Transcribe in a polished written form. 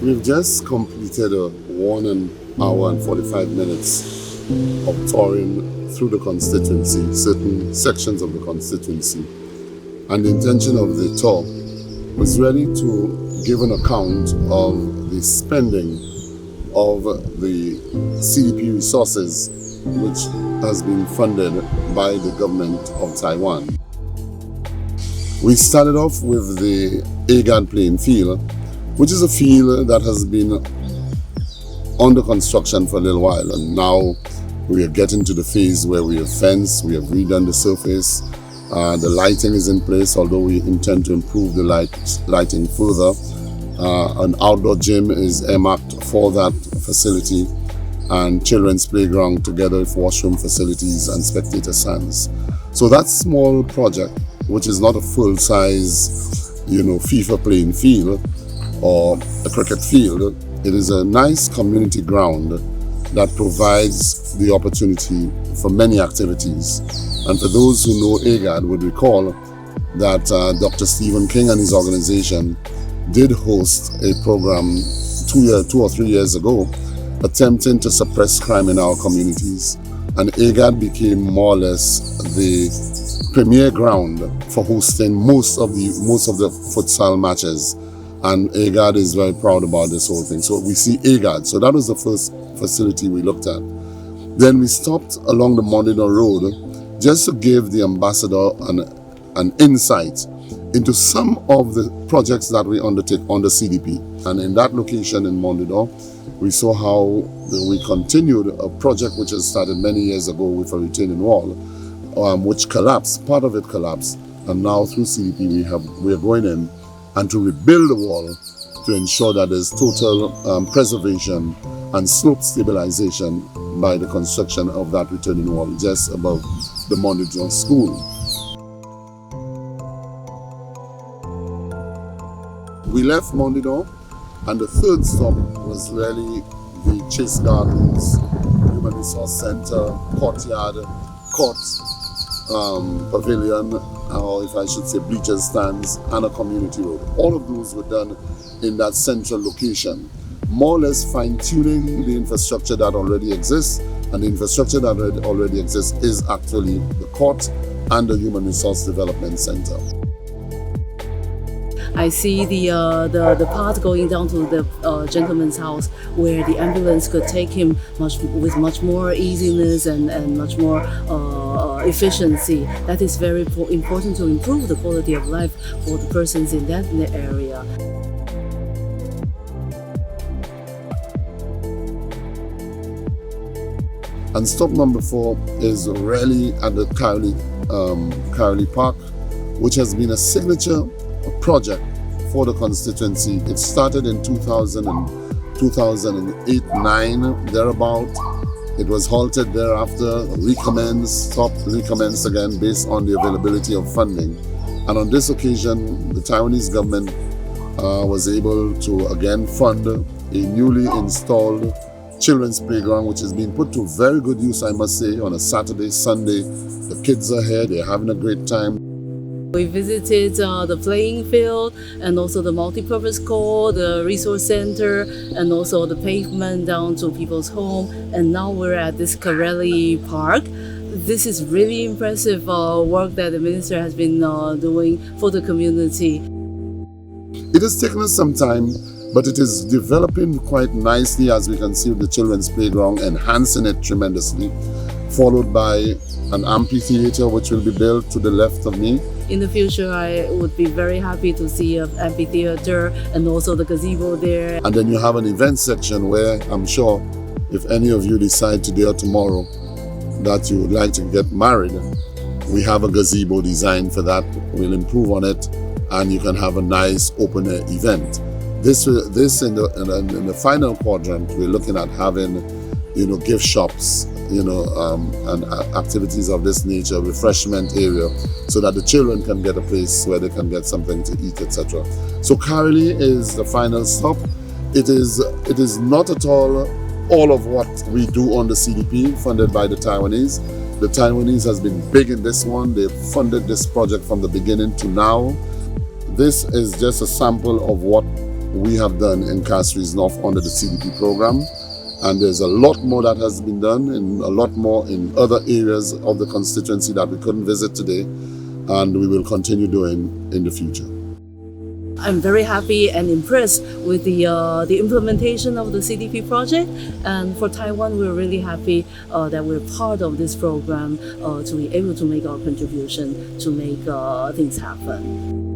We've just completed a 1 hour and 45 minutes of touring through the constituency, certain sections of the constituency. And the intention of the tour was really to give an account of the spending of the CDP resources which has been funded by the government of Taiwan. We started off with the AGAD playing field, which is a field that has been under construction for a little while, and now we are getting to the phase where we have fenced, we have redone the surface, the lighting is in place, although we intend to improve the lighting further. An outdoor gym is earmarked for that facility, and children's playground together with washroom facilities and spectator stands. So that small project, which is not a full-size, FIFA playing field or a cricket field, it is a nice community ground that provides the opportunity for many activities. And for those who know AGAD would recall that Dr. Stephen King and his organization did host a program 2 or 3 years ago attempting to suppress crime in our communities. And AGAD became more or less the premier ground for hosting most of the futsal matches. And AGAD is very proud about this whole thing. So we see AGAD. So that was the first facility we looked at. Then we stopped along the Montidor Road just to give the ambassador an insight into some of the projects that we undertake on the CDP. And in that location in Montidor, we saw how we continued a project which has started many years ago with a retaining wall, which collapsed, part of it collapsed. And now through CDP, we are going in and to rebuild the wall to ensure that there's total preservation and slope stabilization by the construction of that retaining wall just above the Montidor School. We left Montidor, and the third stop was really the Chase Gardens, Human Resource Center, Courtyard, Court, Pavilion, or if I should say bleachers stands, and a community road. All of those were done in that central location, more or less fine-tuning the infrastructure that already exists, and the infrastructure that already exists is actually the court and the Human Resource Development Center. I see the path going down to the gentleman's house where the ambulance could take him with much more easiness and much more efficiency. That is very important to improve the quality of life for the persons in that area. And stop number 4 is really at the Carelli Park, which has been a signature project for the constituency. It started in 2008-9, thereabout. It was halted thereafter, stopped, recommenced again based on the availability of funding. And on this occasion, the Taiwanese government was able to again fund a newly installed children's playground, which is being put to very good use, I must say, on a Saturday, Sunday. The kids are here, they're having a great time. We visited the playing field and also the multi-purpose court, the resource center, and also the pavement down to people's home. And now we're at this Carelli Park. This is really impressive work that the minister has been doing for the community. It has taken us some time, but it is developing quite nicely, as we can see with the children's playground, enhancing it tremendously, followed by an amphitheater which will be built to the left of me. In the future, I would be very happy to see an amphitheater and also the gazebo there. And then you have an event section where I'm sure if any of you decide today or tomorrow that you would like to get married, we have a gazebo designed for that. We'll improve on it and you can have a nice open air event. This in the final quadrant, we're looking at having, gift shops, and activities of this nature, refreshment area, so that the children can get a place where they can get something to eat, etc. So Carelli is the final stop. It is not at all of what we do on the CDP, funded by the Taiwanese. The Taiwanese has been big in this one. They've funded this project from the beginning to now. This is just a sample of what we have done in CASTRIES-NORTH under the CDP program. And there's a lot more that has been done, and a lot more in other areas of the constituency that we couldn't visit today, and we will continue doing in the future. I'm very happy and impressed with the implementation of the CDP project. And for Taiwan, we're really happy that we're part of this program to be able to make our contribution to make things happen.